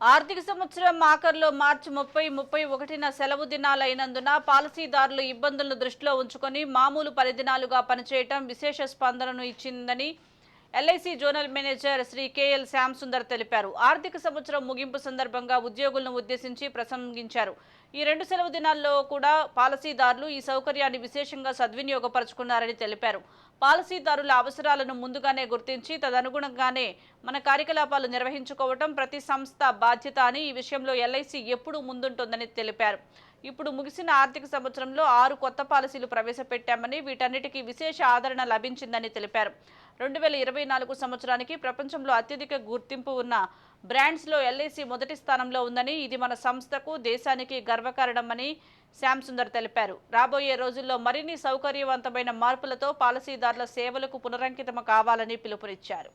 ఆర్థిక సంవత్సరం ఆఖరులో మార్చి 30, 31న సెలవు దినాలైనందున పాలసీదారులు ఇబ్బందులను దృష్టిలో ఉంచుకొని మామూలు పరిదినాలుగా పనిచేయటం విశేష స్పందనను ఇచ్చిందని LIC zonal manager Shri KL Shyam Sundar తెలిపారు. ఆర్థిక సంవత్సరం ముగింపు సందర్భంగా ఉద్యోగులను ఉద్దేశించి ప్రసంగించారు. ఈ 2 సెలవు దినాల్లో కూడా పాలసీదారులు ఈ సౌకర్యాన్ని విశేషంగా సద్వినియోగపరుచుకున్నారని తెలిపారు. పాలసీదారుల అవసరాలను ముందుగానే గుర్తించి తదనుగుణంగానే మన కార్యకలాపాలు నిర్వహించుకోవటం ప్రతి సంస్థ బాధ్యత అని, ఈ విషయంలో ఎల్ఐసి ఎప్పుడూ ముందుంటుందని తెలిపారు. ఇప్పుడు ముగిసిన ఆర్థిక సంవత్సరంలో 6 కొత్త పాలసీలు ప్రవేశపెట్టామని, వీటన్నిటికీ విశేష ఆదరణ లభించిందని తెలిపారు. 2024 సంవత్సరానికి ప్రపంచంలో అత్యధిక గుర్తింపు ఉన్న బ్రాండ్స్లో ఎల్ఐసి మొదటి స్థానంలో ఉందని, ఇది మన సంస్థకు, దేశానికి గర్వకారణమని శ్యామ్ సుందర్ తెలిపారు. రాబోయే రోజుల్లో మరిన్ని సౌకర్యవంతమైన మార్పులతో పాలసీదారుల సేవలకు పునరంకితం కావాలని పిలుపునిచ్చారు.